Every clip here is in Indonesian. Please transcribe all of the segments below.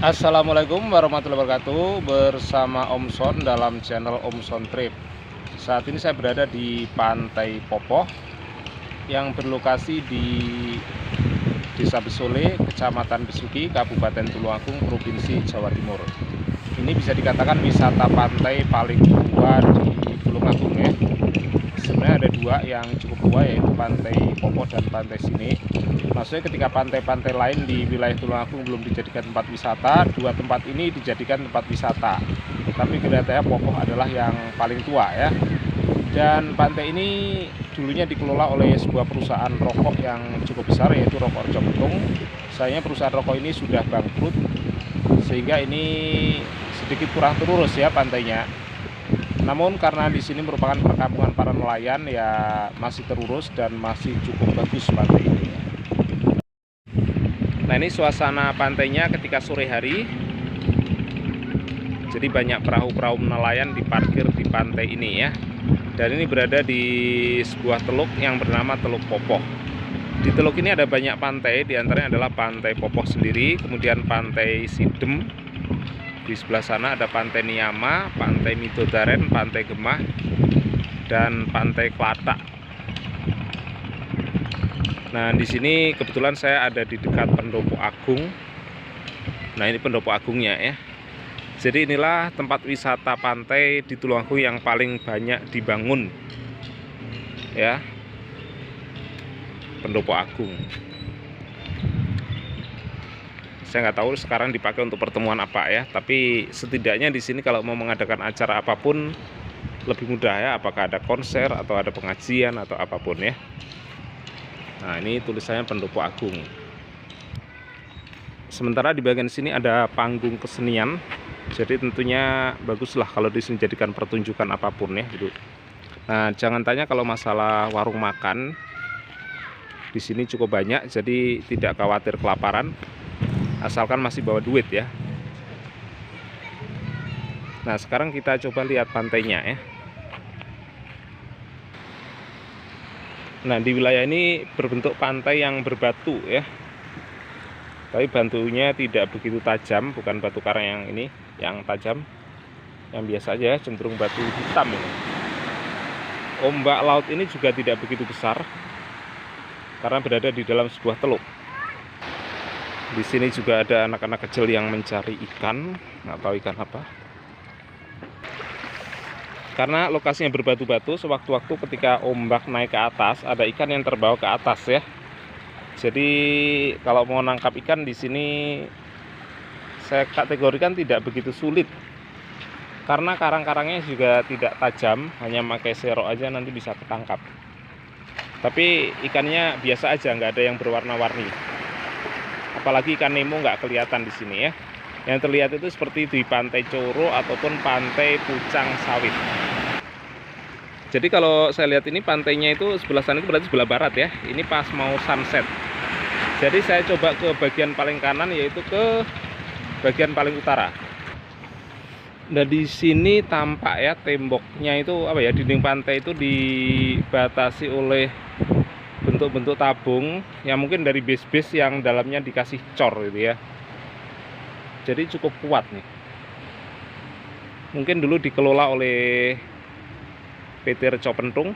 Assalamualaikum warahmatullahi wabarakatuh. Bersama Om Son dalam channel Om Son Trip. Saat ini saya berada di Pantai Popoh yang berlokasi di Desa Besole, Kecamatan Besuki, Kabupaten Tulungagung, Provinsi Jawa Timur. Ini bisa dikatakan wisata pantai paling tua di Tulungagung ya. Sebenarnya ada dua yang cukup tua, yaitu Pantai Popoh dan Pantai Sini. Maksudnya ketika pantai-pantai lain di wilayah Tulungagung belum dijadikan tempat wisata, dua tempat ini dijadikan tempat wisata. Tapi kelihatannya Popoh adalah yang paling tua ya. Dan pantai ini dulunya dikelola oleh sebuah perusahaan rokok yang cukup besar, yaitu Rokok Rejo Betung. Sayangnya perusahaan rokok ini sudah bangkrut, sehingga ini sedikit kurang terurus ya pantainya. Namun karena di sini merupakan perkampungan para nelayan, ya masih terurus dan masih cukup bagus pantai ini. Nah, ini suasana pantainya ketika sore hari. Jadi banyak perahu-perahu nelayan diparkir di pantai ini ya. Dan ini berada di sebuah teluk yang bernama Teluk Popoh. Di teluk ini ada banyak pantai, diantaranya adalah Pantai Popoh sendiri, kemudian Pantai Sidem. Di sebelah sana ada Pantai Niyama, Pantai Midodaren, Pantai Gemah, dan Pantai Klatak. Nah, di sini kebetulan saya ada di dekat Pendopo Agung. Nah, ini Pendopo Agungnya ya. Jadi inilah tempat wisata pantai di Tulungagung yang paling banyak dibangun. Ya. Pendopo Agung. Saya nggak tahu sekarang dipakai untuk pertemuan apa ya, tapi setidaknya di sini kalau mau mengadakan acara apapun lebih mudah ya, apakah ada konser atau ada pengajian atau apapun ya. Nah, ini tulisannya Pendopo Agung. Sementara di bagian sini ada panggung kesenian, jadi tentunya baguslah kalau di sini jadikan pertunjukan apapun ya gitu. Nah, jangan tanya kalau masalah warung makan, di sini cukup banyak, jadi tidak khawatir kelaparan. Asalkan masih bawa duit ya. Nah, sekarang kita coba lihat pantainya ya. Nah, di wilayah ini berbentuk pantai yang berbatu ya. Tapi batunya tidak begitu tajam, bukan batu karang yang ini yang tajam. Yang biasa aja, cenderung batu hitam ini. Ombak laut ini juga tidak begitu besar karena berada di dalam sebuah teluk. Di sini juga ada anak-anak kecil yang mencari ikan, nggak tahu ikan apa. Karena lokasinya berbatu-batu, sewaktu-waktu ketika ombak naik ke atas, ada ikan yang terbawa ke atas ya. Jadi kalau mau nangkap ikan di sini, saya kategorikan tidak begitu sulit. Karena karang-karangnya juga tidak tajam, hanya pakai serok aja nanti bisa ketangkap. Tapi ikannya biasa aja, nggak ada yang berwarna-warni. Apalagi ikan Nemo nggak kelihatan di sini ya. Yang terlihat itu seperti di Pantai Coro ataupun Pantai Pucang Sawit. Jadi kalau saya lihat ini pantainya itu sebelah sana itu berarti sebelah barat ya. Ini pas mau sunset. Jadi saya coba ke bagian paling kanan, yaitu ke bagian paling utara. Nah, di sini tampak ya temboknya itu apa ya, dinding pantai itu dibatasi oleh bentuk-bentuk tabung yang mungkin dari base-base yang dalamnya dikasih cor gitu ya. Jadi cukup kuat nih. Mungkin dulu dikelola oleh PT Rejo Betung.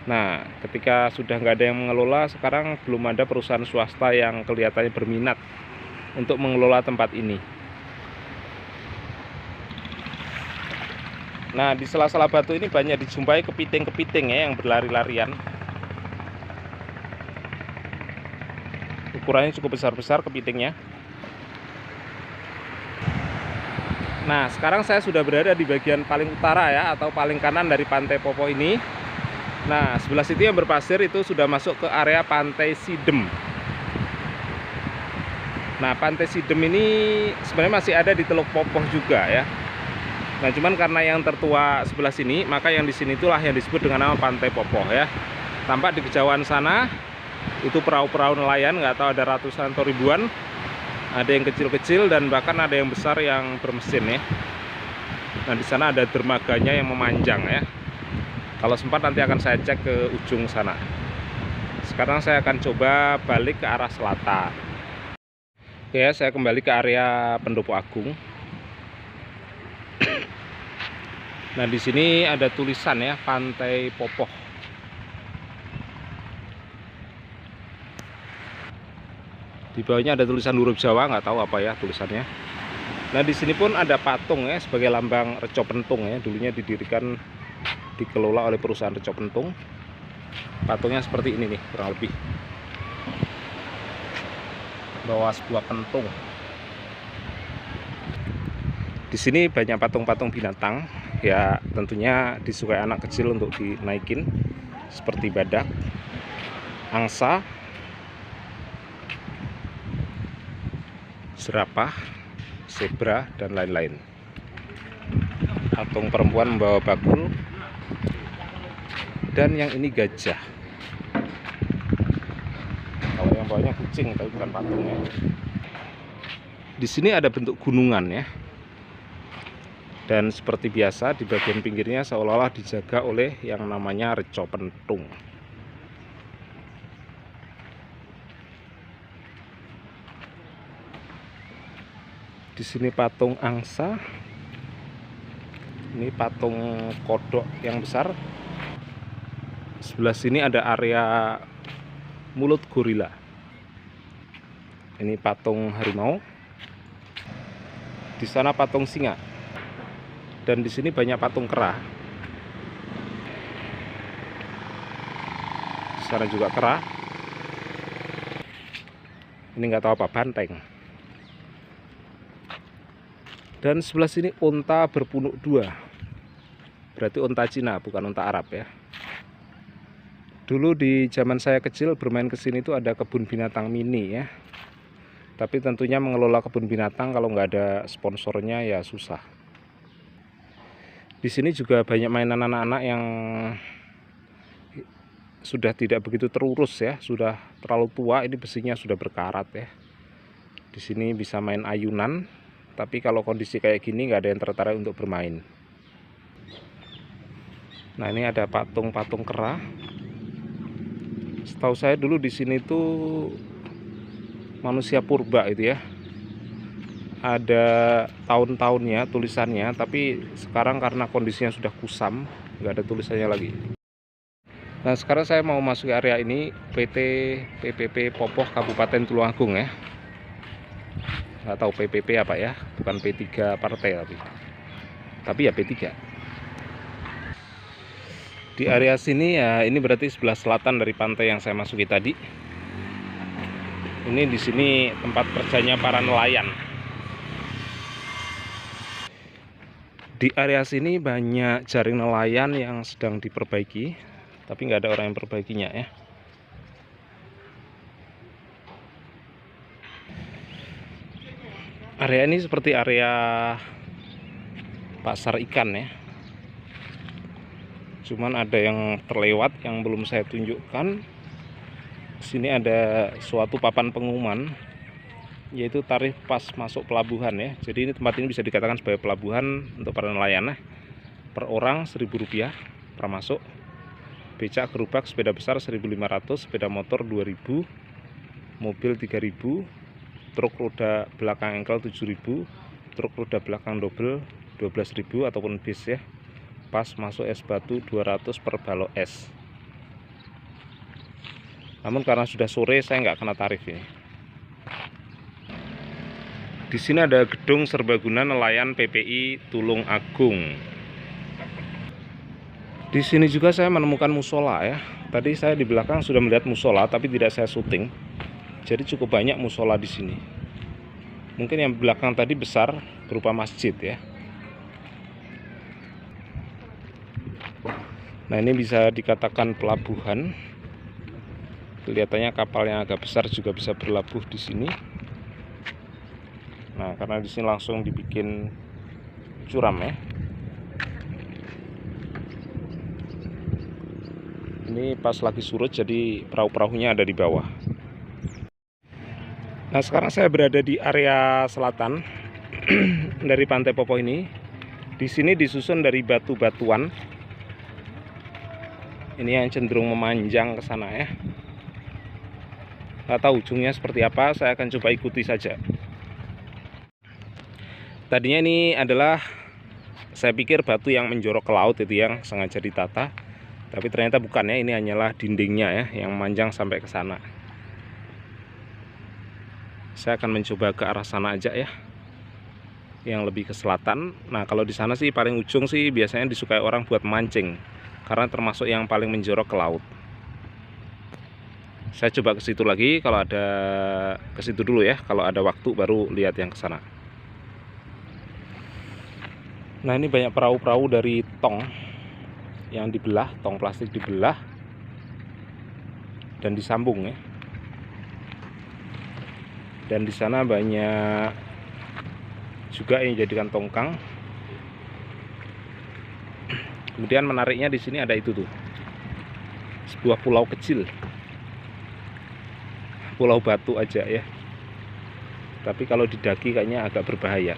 Nah, ketika sudah nggak ada yang mengelola, sekarang belum ada perusahaan swasta yang kelihatannya berminat untuk mengelola tempat ini. Nah, di sela-sela batu ini banyak dijumpai kepiting-kepiting ya yang berlari-larian. Ukurannya cukup besar-besar kepitingnya. Nah, sekarang saya sudah berada di bagian paling utara ya, atau paling kanan dari Pantai Popoh ini. Nah, sebelah situ yang berpasir itu sudah masuk ke area Pantai Sidem. Nah, Pantai Sidem ini sebenarnya masih ada di Teluk Popoh juga ya. Nah, cuman karena yang tertua sebelah sini, maka yang di sini itulah yang disebut dengan nama Pantai Popoh ya. Tampak di kejauhan sana itu perahu-perahu nelayan, nggak tahu ada ratusan atau ribuan. Ada yang kecil-kecil dan bahkan ada yang besar yang bermesin ya. Nah, di sana ada dermaganya yang memanjang ya. Kalau sempat nanti akan saya cek ke ujung sana. Sekarang saya akan coba balik ke arah selatan. Oke ya, saya kembali ke area Pendopo Agung. Nah, di sini ada tulisan ya, Pantai Popoh. Di bawahnya ada tulisan huruf Jawa, nggak tahu apa ya tulisannya. Nah, di sini pun ada patung ya sebagai lambang Reco Pentung ya. Dulunya dikelola oleh perusahaan Reco Pentung. Patungnya seperti ini nih, kurang lebih. Bawa sebuah pentung. Di sini banyak patung-patung binatang ya, tentunya disukai anak kecil untuk dinaikin, seperti badak, angsa, jerapah, zebra, dan lain-lain. Patung perempuan membawa bakul, dan yang ini gajah. Kalau yang bawahnya kucing, tapi bukan patung ya. Di sini ada bentuk gunungan ya. Dan seperti biasa di bagian pinggirnya seolah-olah dijaga oleh yang namanya Reco Pentung. Di sini patung angsa. Ini patung kodok yang besar. Sebelah sini ada area mulut gorila. Ini patung harimau. Di sana patung singa. Dan di sini banyak patung kera. Di sana juga kera. Ini nggak tahu apa, banteng. Dan sebelah sini unta berpunuk dua. Berarti unta Cina, bukan unta Arab ya. Dulu di zaman saya kecil bermain ke sini itu ada kebun binatang mini ya. Tapi tentunya mengelola kebun binatang kalau nggak ada sponsornya ya susah. Di sini juga banyak mainan anak-anak yang sudah tidak begitu terurus ya, sudah terlalu tua, ini besinya sudah berkarat ya. Di sini bisa main ayunan, tapi kalau kondisi kayak gini nggak ada yang tertarik untuk bermain. Nah, ini ada patung-patung kera. Setahu saya dulu di sini tuh manusia purba itu ya. Ada tahun-tahunnya tulisannya, tapi sekarang karena kondisinya sudah kusam, nggak ada tulisannya lagi. Nah, sekarang saya mau masuk area ini, PT PPP Popoh Kabupaten Tulungagung ya. Nggak tahu PPP apa ya, bukan P3 partai tapi ya P3. Di area sini ya, ini berarti sebelah selatan dari pantai yang saya masuki tadi. Ini di sini tempat kerjanya para nelayan. Di area sini banyak jaring nelayan yang sedang diperbaiki, tapi nggak ada orang yang perbaikinya ya. Area ini seperti area pasar ikan ya. Cuman ada yang terlewat yang belum saya tunjukkan. Sini ada suatu papan pengumuman, yaitu tarif pas masuk pelabuhan ya. Jadi ini tempat ini bisa dikatakan sebagai pelabuhan untuk para nelayan ya. Per orang Rp1.000 per masuk. Becak gerobak sepeda besar 1.500, sepeda motor 2.000, mobil 3.000, truk roda belakang engkel 7.000, truk roda belakang double 12.000 ataupun bis ya. Pas masuk es batu 200 per balok es. Namun karena sudah sore saya nggak kena tarif ini. Di sini ada gedung serbaguna nelayan PPI Tulungagung. Di sini juga saya menemukan musola ya. Tadi saya di belakang sudah melihat musola, tapi tidak saya syuting. Jadi cukup banyak musola di sini. Mungkin yang belakang tadi besar berupa masjid ya. Nah, ini bisa dikatakan pelabuhan. Kelihatannya kapal yang agak besar juga bisa berlabuh di sini. Nah, karena di sini langsung dibikin curam ya. Ini pas lagi surut, jadi perahu-perahunya ada di bawah. Nah, sekarang saya berada di area selatan dari Pantai Popoh ini. Di sini disusun dari batu-batuan. Ini yang cenderung memanjang ke sana ya. Nggak tahu ujungnya seperti apa, saya akan coba ikuti saja. Tadinya ini adalah, saya pikir batu yang menjorok ke laut itu yang sengaja ditata, tapi ternyata bukan ya, ini hanyalah dindingnya ya yang memanjang sampai ke sana. Saya akan mencoba ke arah sana aja ya, yang lebih ke selatan. Nah, kalau di sana sih paling ujung sih biasanya disukai orang buat mancing, karena termasuk yang paling menjorok ke laut. Saya coba ke situ lagi, kalau ada ke situ dulu ya, kalau ada waktu baru lihat yang ke sana. Nah, ini banyak perahu-perahu dari tong yang dibelah, tong plastik dibelah dan disambung ya. Dan di sana banyak juga yang dijadikan tongkang. Kemudian menariknya di sini ada itu tuh, sebuah pulau kecil, pulau batu aja ya. Tapi kalau didaki kayaknya agak berbahaya.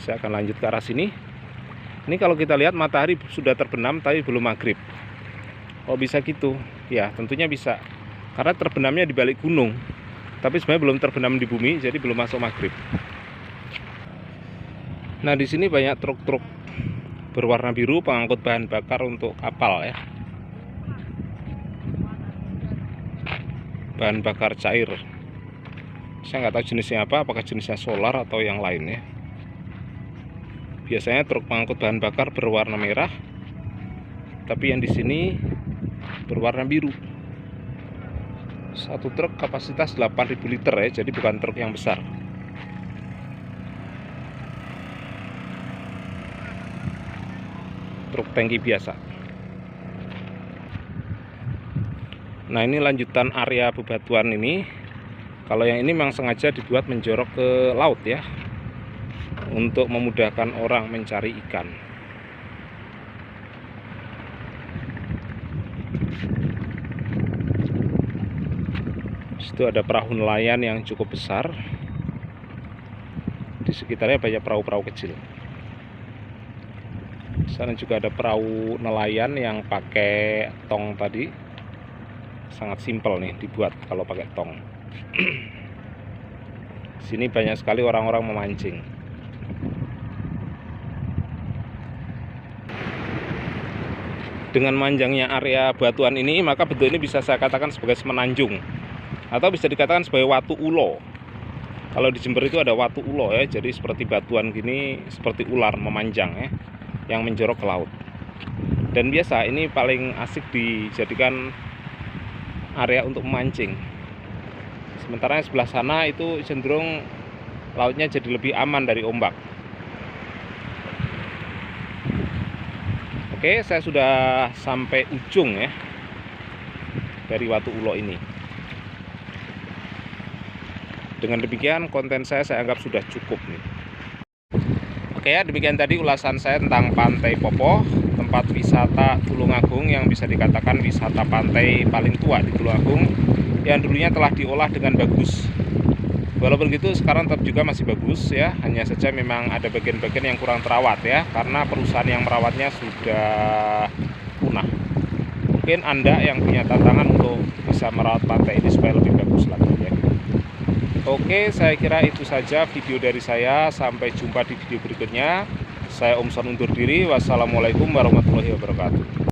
Saya akan lanjut ke arah sini. Ini kalau kita lihat matahari sudah terbenam tapi belum maghrib. Oh, bisa gitu? Ya, tentunya bisa. Karena terbenamnya di balik gunung. Tapi sebenarnya belum terbenam di bumi, jadi belum masuk maghrib. Nah, di sini banyak truk-truk berwarna biru pengangkut bahan bakar untuk kapal ya. Bahan bakar cair. Saya nggak tahu jenisnya apa, apakah jenisnya solar atau yang lain ya. Biasanya truk pengangkut bahan bakar berwarna merah, tapi yang di sini berwarna biru. Satu truk kapasitas 8.000 liter ya, jadi bukan truk yang besar. Truk tangki biasa. Nah, ini lanjutan area bebatuan ini. Kalau yang ini memang sengaja dibuat menjorok ke laut ya, untuk memudahkan orang mencari ikan. Situ ada perahu nelayan yang cukup besar. Di sekitarnya banyak perahu-perahu kecil. Di sana juga ada perahu nelayan yang pakai tong tadi. Sangat simpel nih dibuat kalau pakai tong. Sini banyak sekali orang-orang memancing. Dengan manjangnya area batuan ini, maka bentuk ini bisa saya katakan sebagai semenanjung, atau bisa dikatakan sebagai watu ulo. Kalau di Jember itu ada watu ulo ya, jadi seperti batuan gini, seperti ular memanjang ya, yang menjorok ke laut. Dan biasa ini paling asik dijadikan area untuk memancing. Sementara yang sebelah sana itu cenderung lautnya jadi lebih aman dari ombak. Oke, saya sudah sampai ujung ya dari watu ulo ini. Dengan demikian konten saya anggap sudah cukup nih. Oke ya, demikian tadi ulasan saya tentang Pantai Popoh, tempat wisata Tulungagung yang bisa dikatakan wisata pantai paling tua di Tulungagung, yang dulunya telah diolah dengan bagus. Walaupun gitu sekarang tetap juga masih bagus ya, hanya saja memang ada bagian-bagian yang kurang terawat ya, karena perusahaan yang merawatnya sudah punah. Mungkin Anda yang punya tantangan untuk bisa merawat pantai ini supaya lebih bagus lagi ya. Oke, saya kira itu saja video dari saya. Sampai jumpa di video berikutnya. Saya Om Son undur diri. Wassalamualaikum warahmatullahi wabarakatuh.